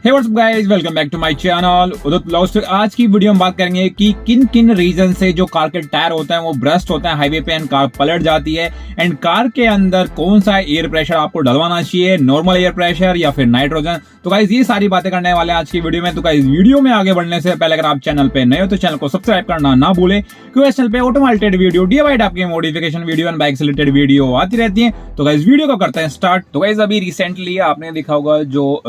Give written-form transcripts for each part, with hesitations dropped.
Hey what's up guys, welcome back to my channel Udit blogs. तो आज की video में बात करेंगे कि किन किन रीजन से जो कार के टायर होते हैं वो ब्रस्ट होते हैं हाईवे पे एंड कार पलट जाती है। एंड कार के अंदर कौन सा एयर प्रेशर आपको डलवाना चाहिए, नॉर्मल एयर प्रेशर या फिर नाइट्रोजन। तो गाइस ये सारी बातें करने वाले हैं आज की वीडियो में। तो गाइस वीडियो में आगे बढ़ने से पहले अगर आप चैनल पे नए हो तो चैनल को सब्सक्राइब करना ना भूले, क्योंकि इस चैनल पे ऑटोमेटेड वीडियो डीआईवाई आपकी मॉडिफिकेशन वीडियो एंड बाइक से रिलेटेड वीडियो आती रहती है। तो गाइस वीडियो को करते हैं स्टार्ट। तो गाइस अभी रिसेंटली आपने देखा होगा जो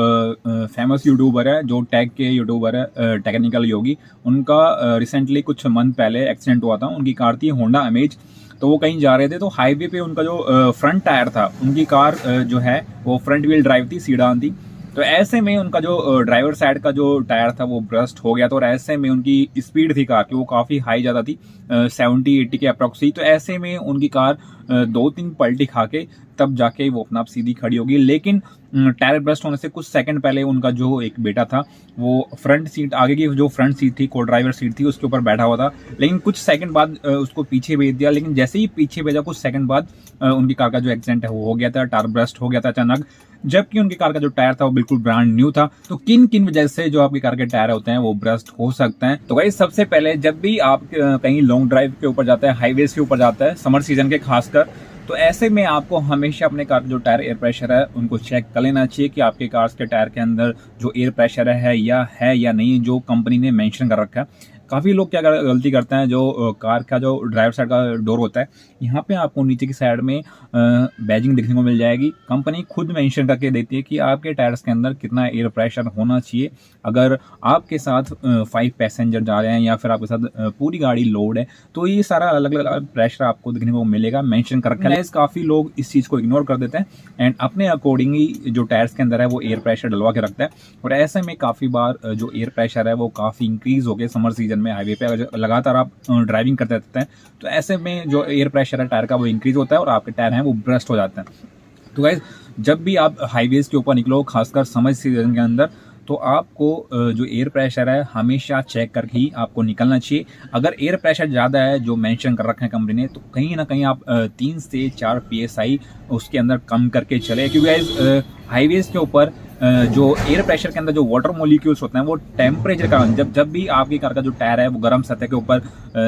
फेमस यूट्यूबर है, जो टैग के यूट्यूबर है टेक्निकल योगी, उनका रिसेंटली कुछ मंथ पहले एक्सीडेंट हुआ था। उनकी कार थी होंडा अमेज। तो वो कहीं जा रहे थे तो हाईवे पे उनका जो फ्रंट टायर था, उनकी कार जो है वो फ्रंट व्हील ड्राइव थी, सीडान थी। तो ऐसे में उनका जो ड्राइवर साइड का जो टायर था वो ब्रस्ट हो गया था। और ऐसे में उनकी स्पीड थी कार की, वो काफ़ी हाई ज़्यादा थी, 70-80 के अप्रॉक्स थी। तो ऐसे में उनकी कार 2-3 पलटी खा के तब जाके वो अपना आप सीधी खड़ी होगी। लेकिन टायर ब्रस्ट होने से कुछ सेकंड पहले उनका जो एक बेटा था वो फ्रंट सीट, आगे की जो फ्रंट सीट थी, को ड्राइवर सीट थी, उसके ऊपर बैठा हुआ था। लेकिन कुछ सेकंड बाद उसको पीछे भेज दिया। लेकिन जैसे ही पीछे भेजा कुछ सेकंड बाद उनकी कार का जो एक्सीडेंट है वो हो गया था, टायर ब्रस्ट हो गया था अचानक। जबकि उनकी कार का जो टायर था वो बिल्कुल ब्रांड न्यू था। तो किन किन वजह से जो आपकी कार के टायर होते हैं वो ब्रस्ट हो सकते हैं। तो गाइस सबसे पहले जब भी आप कहीं लॉन्ग ड्राइव के ऊपर जाते हैं, हाईवेज के ऊपर जाता है, समर सीजन के खासकर, तो ऐसे में आपको हमेशा अपने कार का जो टायर एयर प्रेशर है उनको चेक कर लेना चाहिए कि आपके कार के टायर के अंदर जो एयर प्रेशर है या नहीं, जो कंपनी ने मेंशन कर रखा है। काफ़ी लोग क्या गलती करते हैं, जो कार का जो ड्राइवर साइड का डोर होता है, यहाँ पे आपको नीचे की साइड में बैजिंग देखने को मिल जाएगी। कंपनी खुद मेंशन करके देती है कि आपके टायर्स के अंदर कितना एयर प्रेशर होना चाहिए। अगर आपके साथ 5 पैसेंजर जा रहे हैं या फिर आपके साथ पूरी गाड़ी लोड है, तो ये सारा अलग अलग प्रेशर आपको देखने को मिलेगा, मेंशन कर रखा है। काफ़ी लोग इस चीज़ को इग्नोर कर देते हैं एंड अपने अकॉर्डिंगली जो टायर्स के अंदर है वो एयर प्रेशर डलवा के रखता है। और ऐसे में काफ़ी बार जो एयर प्रेशर है वो काफ़ी इंक्रीज हो गया समर सीजन में। हाईवे पे अगर लगातार आप ड्राइविंग करते रहते हैं तो ऐसे में जो एयर प्रेशर है टायर का वो इंक्रीज होता है और आपके टायर हैं वो ब्रस्ट हो जाते हैं। तो गाइस जब भी आप हाईवेज के ऊपर निकलो, खासकर समर सीजन के अंदर, तो आपको जो एयर प्रेशर है हमेशा चेक करके ही आपको निकलना चाहिए। अगर एयर प्रेशर ज़्यादा है जो मेंशन कर रखा है कंपनी ने, तो कहीं ना कहीं आप 3 से 4 PSI उसके अंदर कम करके चले। क्योंकि गाइस हाईवेज के ऊपर जो एयर प्रेशर के अंदर जो वाटर मॉलिक्यूल्स होते हैं वो टेम्परेचर के कारण, जब भी आपकी कार का जो टायर है वो गर्म सतह के ऊपर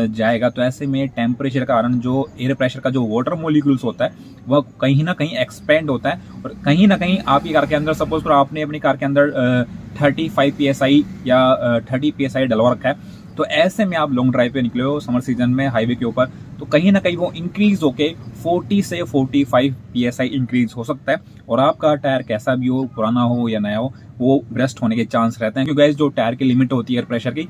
जाएगा, तो ऐसे में टेम्परेचर के कारण जो एयर प्रेशर का जो वाटर मॉलिक्यूल्स होता है वह कहीं ना कहीं एक्सपेंड होता है। और कहीं ना कहीं आपकी कार के अंदर, सपोज करो आपने अपनी कार के अंदर 35 PSI या 30 PSI डलवा रखा है, तो ऐसे में आप लॉन्ग ड्राइव पे निकले हो समर सीजन में हाईवे के ऊपर, तो कहीं ना कहीं वो इंक्रीज होके 40 से 45 PSI इंक्रीज हो सकता है। और आपका टायर कैसा भी हो, पुराना हो या नया हो, वो ब्रस्ट होने के चांस रहते हैं। क्योंकि गाइस जो टायर की लिमिट होती है एयर प्रेशर की,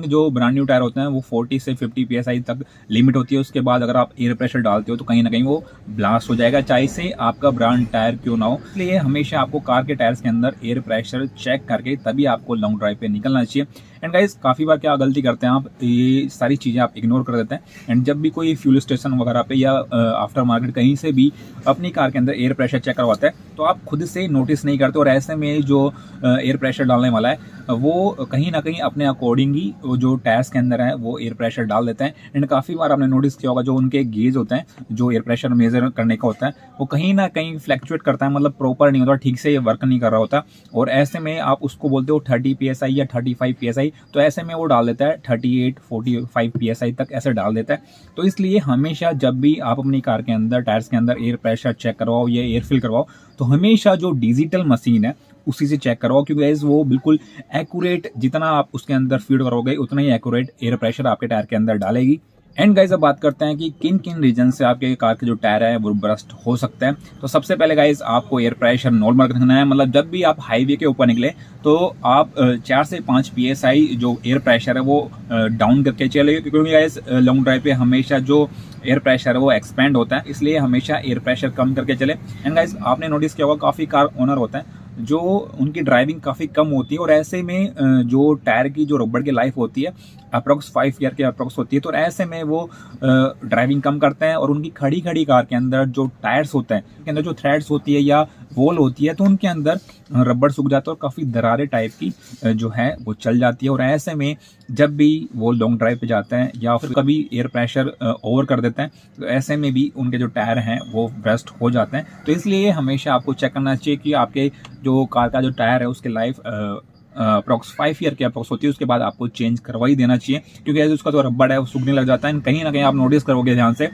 जो ब्रांड न्यू टायर होते हैं वो 40 से 50 PSI तक लिमिट होती है। उसके बाद अगर आप एयर प्रेशर डालते हो तो कहीं ना कहीं वो ब्लास्ट हो जाएगा, चाहे से आपका ब्रांड टायर क्यों ना हो। इसलिए हमेशा आपको कार के टायर्स के अंदर एयर प्रेशर चेक करके तभी आपको लॉन्ग ड्राइव पे निकलना चाहिए। एंड गाइस काफ़ी बार क्या गलती करते हैं आप, ये सारी चीज़ें आप इग्नोर कर देते हैं। एंड जब भी कोई फ्यूल स्टेशन वगैरह पे या आफ्टर मार्केट कहीं से भी अपनी कार के अंदर एयर प्रेशर चेक करवाता है, तो आप खुद से नोटिस नहीं करते। और ऐसे में जो एयर प्रेशर डालने वाला है वो कहीं ना कहीं अपने अकॉर्डिंग ही वो जो टायर्स के अंदर है वो एयर प्रेशर डाल देते हैं। एंड काफ़ी बार आपने नोटिस किया होगा जो उनके गेज होते हैं, जो एयर प्रेशर मेजर करने का होता है, वो कहीं ना कहीं फ्लैक्चुएट करता है, मतलब प्रॉपर नहीं होता, ठीक से ये वर्क नहीं कर रहा होता। और ऐसे में आप उसको बोलते हो 30 PSI या 35 PSI, तो ऐसे में वो डाल देता है 38-45 PSI तक ऐसे डाल देता है। तो इसलिए हमेशा जब भी आप अपनी कार के अंदर टायर्स के अंदर एयर प्रेशर चेक करवाओ या एयर फिल करवाओ, तो हमेशा जो डिजिटल मशीन है उसी से चेक करवाओ। क्योंकि गाइस वो बिल्कुल एक्यूरेट, जितना आप उसके अंदर फीड करोगे उतना ही एक्यूरेट एयर प्रेशर आपके टायर के अंदर डालेगी। एंड गाइस अब बात करते हैं कि किन किन रीजन से आपके कार के जो टायर है वो ब्रस्ट हो सकता है। तो सबसे पहले गाइस आपको एयर प्रेशर नॉर्मल रखना है। मतलब जब भी आप हाईवे के ऊपर निकले तो आप 4 से 5 PSI जो एयर प्रेशर है वो डाउन करके चले। क्योंकि गाइस लॉन्ग ड्राइव पे हमेशा जो एयर प्रेशर है वो एक्सपेंड होता है, इसलिए हमेशा एयर प्रेशर कम करके चले। एंड गाइस आपने नोटिस किया होगा काफ़ी कार ओनर होते हैं जो उनकी ड्राइविंग काफ़ी कम होती है, और ऐसे में जो टायर की जो रबड़ की लाइफ होती है अप्रॉक्स 5 ईयर के अप्रॉक्स होती है। तो ऐसे में वो ड्राइविंग कम करते हैं और उनकी खड़ी खड़ी कार के अंदर जो टायर्स होते हैं के अंदर जो थ्रेड्स होती है या वॉल होती है तो उनके अंदर रबड़ सूख जाता है और काफ़ी दरारें टाइप की जो है वो चल जाती है। और ऐसे में जब भी वो लॉन्ग ड्राइव पे जाते हैं या फिर कभी एयर प्रेशर ओवर कर देते हैं तो ऐसे में भी उनके जो टायर हैं वो बस्ट हो जाते हैं। तो इसलिए हमेशा आपको चेक करना चाहिए कि आपके जो कार का जो टायर है उसकी लाइफ अप्रॉक्स 5 ईयर की अप्रॉक्स होती है, उसके बाद आपको चेंज करवा ही देना चाहिए, क्योंकि ऐसे उसका जो रबड़ है वो सूखने लग जाता है। कहीं ना कहीं आप नोटिस करोगे ध्यान से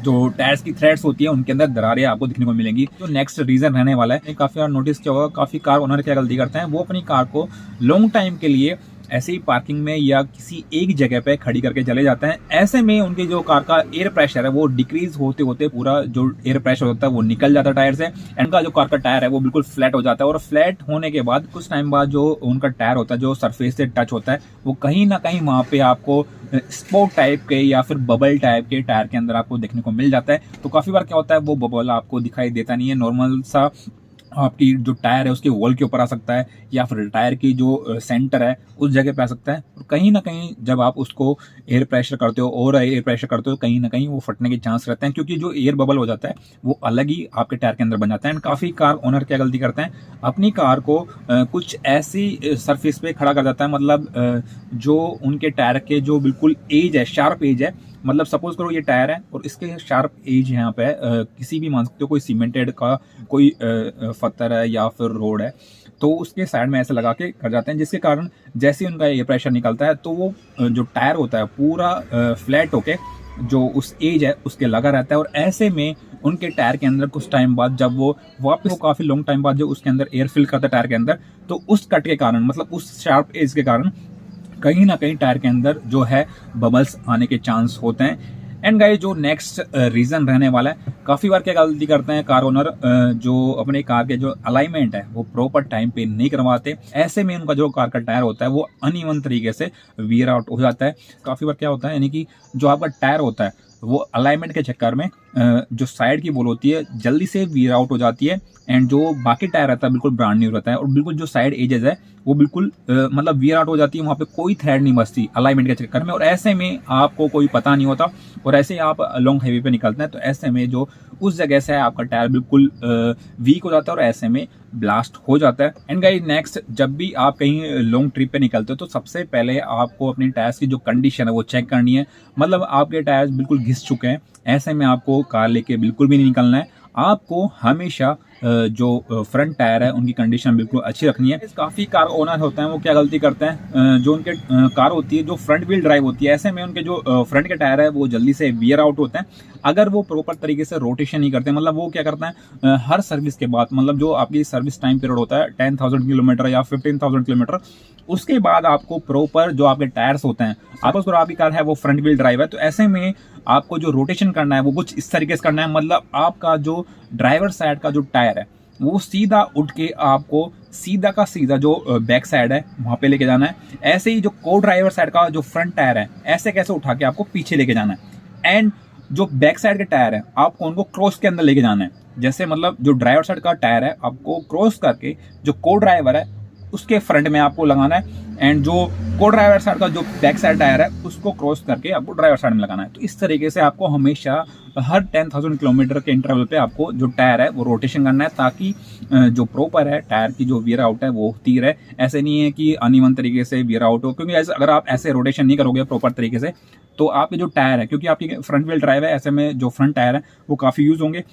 जो टायर्स की थ्रेड्स होती है उनके अंदर दरारें आपको दिखने को मिलेंगी। जो नेक्स्ट रीजन रहने वाला है, काफी बार नोटिस किया होगा, काफी कार ओनर क्या गलती करते हैं, वो अपनी कार को लॉन्ग टाइम के लिए ऐसे ही पार्किंग में या किसी एक जगह पे खड़ी करके चले जाते हैं। ऐसे में उनकी जो कार का एयर प्रेशर है वो डिक्रीज होते होते पूरा जो एयर प्रेशर होता है वो निकल जाता है टायर से, एंड का जो कार का टायर है वो बिल्कुल फ्लैट हो जाता है। और फ्लैट होने के बाद कुछ टाइम बाद जो उनका टायर होता है जो सरफेस से टच होता है वो कहीं ना कहीं वहां पे आपको स्पोर्ट टाइप के या फिर बबल टाइप के टायर के अंदर आपको देखने को मिल जाता है। तो काफी बार क्या होता है वो बबल आपको दिखाई देता नहीं है, नॉर्मल सा आपकी जो टायर है उसके वॉल के ऊपर आ सकता है या फिर टायर की जो सेंटर है उस जगह पे आ सकता है। और कहीं ना कहीं जब आप उसको एयर प्रेशर करते हो और एयर प्रेशर करते हो कहीं ना कहीं वो फटने के चांस रहते हैं, क्योंकि जो एयर बबल हो जाता है वो अलग ही आपके टायर के अंदर बन जाता है। एंड काफ़ी कार ओनर क्या गलती करते हैं, अपनी कार को कुछ ऐसी सरफेस पे खड़ा कर जाता है, मतलब जो उनके टायर के जो बिल्कुल एज है, शार्प एज है, मतलब सपोज करो ये टायर है और इसके शार्प एज यहाँ पे किसी भी मान सकते हो, कोई सीमेंटेड का कोई पत्थर है या फिर रोड है, तो उसके साइड में ऐसे लगा के कर जाते हैं, जिसके कारण जैसे ही उनका एयर प्रेशर निकलता है तो वो जो टायर होता है पूरा फ्लैट होके जो उस एज है उसके लगा रहता है। और ऐसे में उनके टायर के अंदर कुछ टाइम बाद जब वो वापस काफी लॉन्ग टाइम बाद जो उसके अंदर एयर फिल करता है टायर के अंदर, तो उस कट के कारण, मतलब उस शार्प एज के कारण कहीं ना कहीं टायर के अंदर जो है बबल्स आने के चांस होते हैं। एंड गाइस जो नेक्स्ट रीजन रहने वाला है, काफी बार क्या गलती करते हैं कार ओनर, जो अपने कार के जो अलाइनमेंट है वो प्रॉपर टाइम पे नहीं करवाते। ऐसे में उनका जो कार का टायर होता है वो अनइवन तरीके से वियर आउट हो जाता है। काफी बार क्या होता है, यानी कि जो आपका टायर होता है वो अलाइनमेंट के चक्कर में जो साइड की बॉल होती है जल्दी से वियर आउट हो जाती है, एंड जो बाकी टायर रहता है बिल्कुल ब्रांड न्यू रहता है और बिल्कुल जो साइड एजेस है वो बिल्कुल मतलब वियर आउट हो जाती है, वहां पे कोई थ्रेड नहीं बचती अलाइनमेंट के चक्कर में। और ऐसे में आपको कोई पता नहीं होता और ऐसे ही आप लॉन्ग हाईवे पे निकलते हैं तो ऐसे में जो उस जगह से आपका टायर बिल्कुल वीक हो जाता है और ऐसे में ब्लास्ट हो जाता है। एंड गाइस नेक्स्ट, जब भी आप कहीं लॉन्ग ट्रिप पे निकलते हो तो सबसे पहले आपको अपने टायर्स की जो कंडीशन है वो चेक करनी है। मतलब आपके टायर्स बिल्कुल घिस चुके हैं, ऐसे में आपको कार लेके बिल्कुल भी नहीं निकलना है। आपको हमेशा जो फ्रंट टायर है उनकी कंडीशन बिल्कुल अच्छी रखनी है। काफी कार ओनर होते हैं वो क्या गलती करते हैं, जो उनके कार होती है जो फ्रंट व्हील ड्राइव होती है, ऐसे में उनके जो फ्रंट के टायर है वो जल्दी से वियर आउट होते हैं अगर वो प्रॉपर तरीके से रोटेशन नहीं करते। मतलब वो क्या करते हैं, हर सर्विस के बाद, मतलब जो आपकी सर्विस टाइम पीरियड होता है 10,000 किलोमीटर या 15,000 किलोमीटर, उसके बाद आपको प्रॉपर जो आपके टायर्स होते हैं, आपस पर आपकी कार है वो फ्रंट व्हील ड्राइव है, तो ऐसे में आपको जो रोटेशन करना है वो कुछ इस तरीके से करना है। मतलब आपका जो ड्राइवर साइड का जो टायर है वो सीधा उठ के आपको सीधा का सीधा जो बैक साइड है वहां पे लेके जाना है। ऐसे ही जो को ड्राइवर साइड का जो फ्रंट टायर है ऐसे कैसे उठा के आपको पीछे लेके जाना है, एंड जो बैक साइड के टायर है आपको उनको क्रॉस के अंदर लेके जाना है। जैसे मतलब जो ड्राइवर साइड का टायर है आपको क्रॉस करके जो को ड्राइवर है उसके फ्रंट में आपको लगाना है, एंड जो को ड्राइवर साइड का जो बैक साइड टायर है उसको क्रॉस करके आपको ड्राइवर साइड में लगाना है। तो इस तरीके से आपको हमेशा हर 10,000 किलोमीटर के इंटरवल पे आपको जो टायर है वो रोटेशन करना है, ताकि जो प्रॉपर है टायर की जो वियर आउट है वो होती रहे। ऐसे नहीं है कि अनइवन तरीके से वियर आउट हो, क्योंकि ऐसे अगर आप ऐसे रोटेशन नहीं करोगे प्रॉपर तरीके से तो आपके जो टायर है, क्योंकि आपकी फ्रंट व्हील ड्राइव है, ऐसे में जो फ्रंट टायर है वो काफी यूज होंगे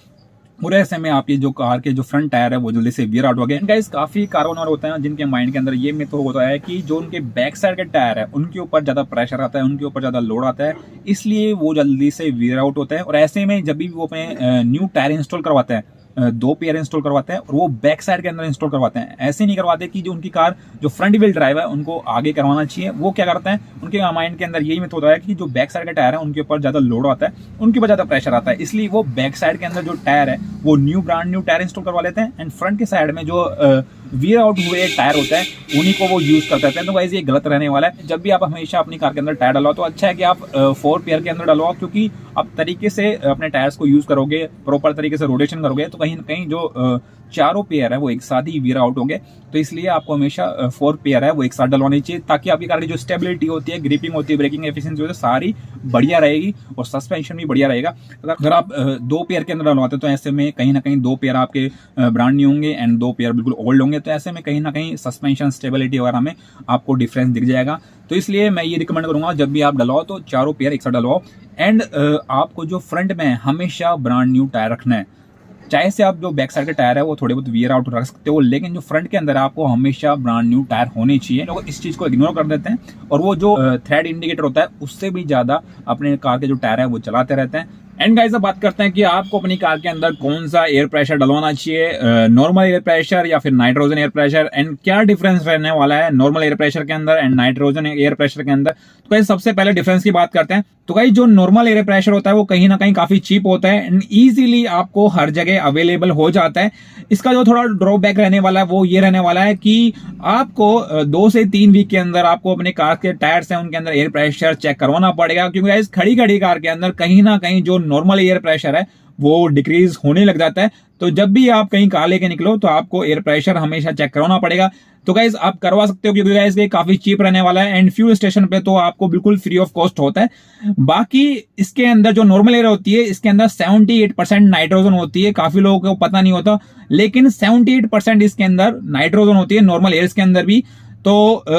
और ऐसे में आपकी जो कार के जो फ्रंट टायर है वो जल्दी से वियर आउट हो गए। गाइस काफी कार ओनर होते हैं जिनके माइंड के अंदर ये मिथ होता है कि जो उनके बैक साइड के टायर है उनके ऊपर ज्यादा प्रेशर आता है, उनके ऊपर ज्यादा लोड आता है, इसलिए वो जल्दी से वियर आउट होता है। और ऐसे में जब भी वो अपने न्यू टायर इंस्टॉल करवाते हैं, 2 पेयर इंस्टॉल करवाते हैं और वो बैक साइड के अंदर इंस्टॉल करवाते हैं, ऐसे नहीं करवाते कि जो उनकी कार जो फ्रंट व्हील ड्राइव है उनको आगे करवाना चाहिए। वो क्या करते हैं, उनके माइंड के अंदर यही मिथ होता है कि जो बैक साइड का टायर है उनके ऊपर ज्यादा लोड आता है, उनके ऊपर ज्यादा प्रेशर आता है, इसलिए वो बैक साइड के अंदर जो टायर है वो new brand new tyre install करवा लेते हैं, एंड फ्रंट के साइड में जो वियर आउट हुए टायर होता है उन्हीं को वो यूज करते हैं। तो गाइस ये गलत रहने वाला है। जब भी आप हमेशा अपनी कार के अंदर टायर डलवाओ तो अच्छा है कि आप 4 पेयर के अंदर डलवाओ, क्योंकि आप तरीके से अपने टायर्स को यूज करोगे, प्रॉपर तरीके से रोटेशन करोगे तो कहीं ना कहीं जो चारों पेयर है वो एक साथ ही वीर आउट होंगे। तो इसलिए आपको हमेशा 4 पेयर है वो एक साथ डलवानी चाहिए, ताकि आपकी कार की जो स्टेबिलिटी होती है, ग्रिपिंग होती है, ब्रेकिंग एफिशिएंसी होती है, सारी बढ़िया रहेगी और सस्पेंशन भी बढ़िया रहेगा। अगर आप 2 पेयर के अंदर डलवाते हैं तो ऐसे में कहीं ना कहीं 2 पेयर आपके ब्रांड न्यू होंगे एंड 2 पेयर बिल्कुल ओल्ड होंगे, तो ऐसे में कहीं ना कहीं सस्पेंशन स्टेबिलिटी वगैरह में आपको डिफरेंस दिख जाएगा। तो इसलिए मैं ये रिकमेंड करूंगा जब भी आप डलवाओ तो चारों पेयर एक साथ डलवाओ। एंड आपको जो फ्रंट में हमेशा ब्रांड न्यू टायर रखना है, चाहे से आप जो बैक साइड के टायर है वो थोड़े बहुत वियर आउट रख सकते हो, लेकिन जो फ्रंट के अंदर आपको हमेशा ब्रांड न्यू टायर होने चाहिए। लोग इस चीज को इग्नोर कर देते हैं और वो जो थ्रेड इंडिकेटर होता है उससे भी ज्यादा अपने कार के जो टायर है वो चलाते रहते हैं। एंड गाइस अब बात करते हैं कि आपको अपनी कार के अंदर कौन सा एयर प्रेशर डलवाना चाहिए, नॉर्मल एयर प्रेशर या फिर नाइट्रोजन एयर प्रेशर, एंड क्या डिफरेंस रहने वाला है नॉर्मल एयर प्रेशर के अंदर एंड नाइट्रोजन एयर प्रेशर के अंदर। तो गाइस सबसे पहले डिफरेंस की बात करते हैं। तो गाइस जो नॉर्मल एयर प्रेशर होता है वो कहीं ना कहीं काफी चीप होता है एंड इजीली आपको हर जगह अवेलेबल हो जाता है। इसका जो थोड़ा ड्रॉबैक रहने वाला है वो ये रहने वाला है कि आपको 2 से 3 वीक के अंदर आपको अपने कार के टायर्स हैं उनके अंदर एयर प्रेशर चेक करवाना पड़ेगा, क्योंकि गाइस खड़ी खड़ी कार के अंदर कहीं ना कहीं जो नॉर्मल एयर प्रेशर है वो डिक्रीज होने लग जाता है। तो जब भी आप कहीं कार लेके निकलो तो आपको एयर प्रेशर हमेशा चेक करवाना पड़ेगा। तो गाइस आप करवा सकते हो क्योंकि गाइस ये काफी चीप रहने वाला है एंड फ्यूल स्टेशन पे तो आपको बिल्कुल फ्री ऑफ कॉस्ट होता है। बाकी इसके अंदर जो नॉर्मल एयर होती है इसके अंदर 78% नाइट्रोजन होती है, काफी लोगों को पता नहीं होता, लेकिन 78% इसके अंदर नाइट्रोजन होती है नॉर्मल एयर के अंदर भी। तो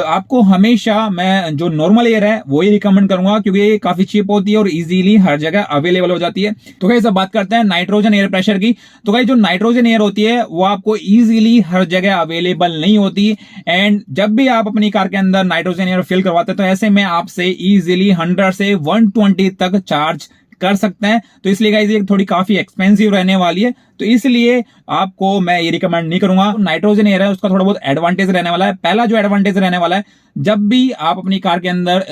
आपको हमेशा मैं जो नॉर्मल एयर है वो ही रिकमेंड करूंगा क्योंकि ये काफी चीप होती है और इजीली हर जगह अवेलेबल हो जाती है। तो गाइस अब बात करते हैं नाइट्रोजन एयर प्रेशर की। तो गाइस जो नाइट्रोजन एयर होती है वो आपको इजीली हर जगह अवेलेबल नहीं होती एंड जब भी आप अपनी कार के अंदर नाइट्रोजन एयर फिल करवाते हैं तो ऐसे में आपसे इजीली 100 से 120 तक चार्ज कर सकते हैं। तो इसलिए गाइस ये थोड़ी काफी एक्सपेंसिव रहने वाली है, तो इसलिए आपको मैं ये रिकमेंड नहीं करूंगा। नाइट्रोजन एयर है उसका थोड़ा बहुत एडवांटेज रहने वाला है। पहला जो एडवांटेज रहने वाला है, जब भी आप अपनी कार के अंदर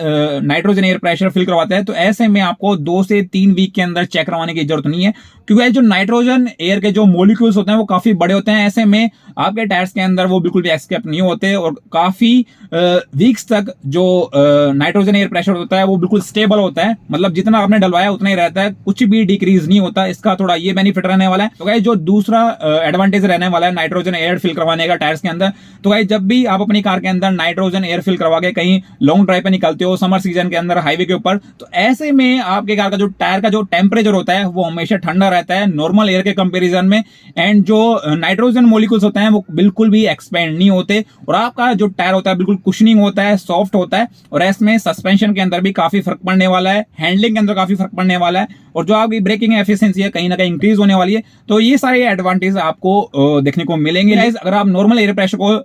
नाइट्रोजन एयर प्रेशर फिल करवाते हैं तो ऐसे में आपको 2 से 3 वीक के अंदर चेक करवाने की जरूरत नहीं है, क्योंकि जो नाइट्रोजन एयर के जो मोलिक्यूल्स होते हैं वो काफी बड़े होते हैं। ऐसे में आपके टायर्स के अंदर वो बिल्कुल भी एक्सकेप नहीं होते और काफी वीक्स तक जो नाइट्रोजन एयर प्रेशर होता है वो बिल्कुल स्टेबल होता है, मतलब जितना आपने डलवाया उतना ही रहता है, कुछ भी डिक्रीज नहीं होता। इसका थोड़ा ये बेनिफिट रहने वाला है। तो गाइस जो दूसरा एडवांटेज रहने वाला है नाइट्रोजन एयर फिल करवाने का टायर्स के अंदर, तो गाइस जब भी आप अपनी कार के अंदर नाइट्रोजन एयर फिल करवा के कहीं लॉन्ग ड्राइव पे निकलते हो समर सीजन के अंदर हाईवे के ऊपर, तो ऐसे में आपके कार का जो टायर का जो टेम्परेचर होता है वो हमेशा ठंडा रहता है नॉर्मल एयर के कंपैरिजन में एंड जो नाइट्रोजन मॉलिक्यूल्स होते हैं वो बिल्कुल भी एक्सपेंड नहीं होते और आपका जो टायर होता है बिल्कुल कुशनिंग होता है, सॉफ्ट होता है और इसमें सस्पेंशन के अंदर भी काफी फर्क पड़ने वाला है, हैंडलिंग के अंदर काफी फर्क पड़ने वाला है और जो आपकी ब्रेकिंग एफिशिएंसी है कहीं ना कहीं इंक्रीज होने वाली है। तो ये सारे एडवांटेज आपको देखने को मिलेंगे। अगर आप नॉर्मल एयर प्रेशर को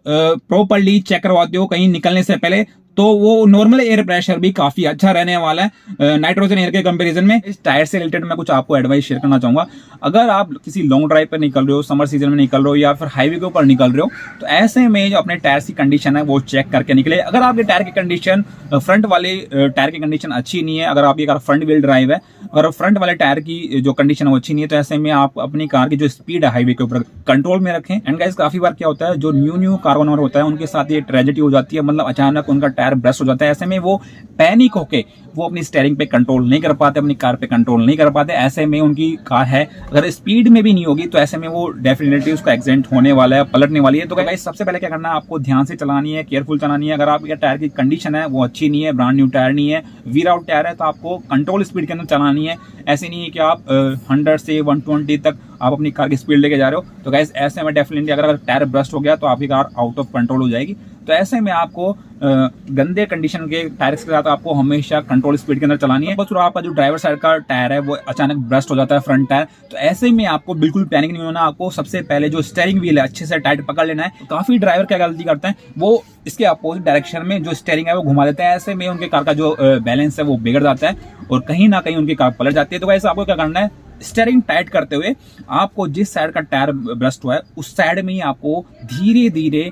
प्रॉपर्ली चेक करवाते हो कहीं निकलने से पहले तो वो नॉर्मल एयर प्रेशर भी काफी अच्छा रहने वाला है नाइट्रोजन एयर के कंपैरिजन में। इस टायर से रिलेटेड मैं कुछ आपको एडवाइस शेयर करना चाहूंगा। अगर आप किसी लॉन्ग ड्राइव पर निकल रहे हो, समर सीजन में निकल रहे हो या फिर हाईवे के ऊपर निकल रहे हो, तो ऐसे में जो अपने टायर की कंडीशन है वो चेक करके निकले। अगर आपके टायर की कंडीशन फ्रंट वाले टायर की कंडीशन अच्छी नहीं है, अगर आपकी कार फ्रंट व्हील ड्राइव है, अगर फ्रंट वाले टायर की जो कंडीशन है वो अच्छी नहीं है, तो ऐसे में आप अपनी कार की जो स्पीड है हाईवे के ऊपर कंट्रोल में रखें। एंड गाइस काफी बार क्या होता है जो न्यू कार ओनर होता है उनके साथ ये ट्रेजेडी हो जाती है, मतलब अचानक उनका टायर ब्रस्ट हो जाता है। ऐसे में वो पैनिक होके वो अपनी स्टीयरिंग पे कंट्रोल नहीं कर पाते, अपनी कार पे कंट्रोल नहीं कर पाते। ऐसे में उनकी कार है अगर स्पीड में भी नहीं होगी तो ऐसे में वो डेफिनेटली उसका एक्सीडेंट होने वाला है, पलटने वाली है। तो गाइस सबसे पहले क्या करना है, आपको ध्यान से चलानी है, केयरफुल चलानी है। अगर आपके टायर की कंडीशन है वो अच्छी नहीं है, ब्रांड न्यू टायर नहीं है, वीर आउट टायर है, तो आपको कंट्रोल स्पीड के अंदर चलानी है। ऐसे नहीं है कि आप 100 से 120 तक आप अपनी कार की स्पीड लेके जा रहे हो। तो गाइस ऐसे में डेफिनेटली अगर टायर ब्रस्ट हो गया तो आपकी कार आउट ऑफ कंट्रोल हो जाएगी। तो ऐसे में आपको गंदे कंडीशन के टायर्स के साथ आपको हमेशा कंट्रोल स्पीड के अंदर चलानी है। बस आपका जो ड्राइवर साइड का टायर है वो अचानक ब्रस्ट हो जाता है फ्रंट टायर, तो ऐसे में आपको बिल्कुल पैनिक नहीं होना। आपको सबसे पहले जो स्टीयरिंग व्हील है अच्छे से टाइट पकड़ लेना है। काफी ड्राइवर क्या गलती करते हैं, वो इसके अपोजिट डायरेक्शन में जो स्टीयरिंग है वो घुमा देते हैं। ऐसे में उनके कार का जो बैलेंस है वो बिगड़ जाता है और कहीं ना कहीं उनकी कार पलट जाती है। तो वैसे आपको क्या करना है, स्टीयरिंग टाइट करते हुए आपको जिस साइड का टायर ब्रस्ट हुआ है उस साइड में ही आपको धीरे धीरे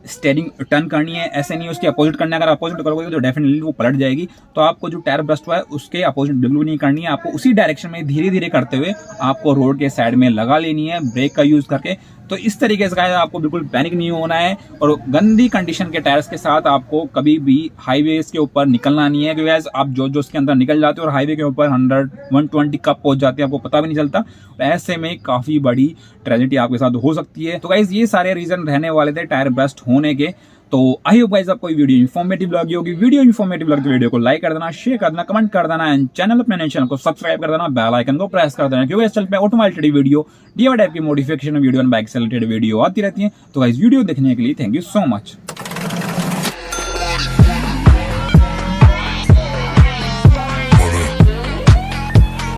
स्टीयरिंग टर्न करनी है। ऐसे नहीं उसके अपोजिट करना है, अगर अपोजिट करोगे तो डेफिनेटली वो पलट जाएगी। तो आपको जो टायर ब्रस्ट हुआ है उसके अपोजिट बिल्कुल नहीं करनी है, आपको उसी डायरेक्शन में धीरे धीरे करते हुए आपको रोड के साइड में लगा लेनी है ब्रेक का यूज करके, तो इस तरीके से आपको बिल्कुल पैनिक नहीं होना है और गंदी कंडीशन के टायर्स के साथ आपको कभी भी हाईवेज के ऊपर निकलना नहीं है, क्योंकि आप जो उसके अंदर निकल जाते हो और हाईवे के ऊपर 100-120 कब पहुंच जाते हैं आपको पता भी नहीं चलता। ऐसे में काफी बड़ी ट्रेजेडी आपके साथ हो सकती है। तो गाइज ये सारे रीजन रहने वाले थे टायर बस्ट होने के। तो आई होप गाइस आपको वीडियो इन्फॉर्मेटिव लगी होगी। वीडियो इन्फॉर्मेटिव लगे तो वीडियो को लाइक कर देना, शेयर कर देना, कमेंट कर देना एंड चैनल अपने नए चैनल को सब्सक्राइब कर देना, बेल आइकन को प्रेस कर देना, क्योंकि इस चैनल पे ऑटोमेटिक वीडियो टाइप की मॉडिफिकेशन वीडियो एंड बाइक से रिलेटेड वीडियो आती रहती है। तो गाइस वीडियो देखने के लिए थैंक यू सो मच।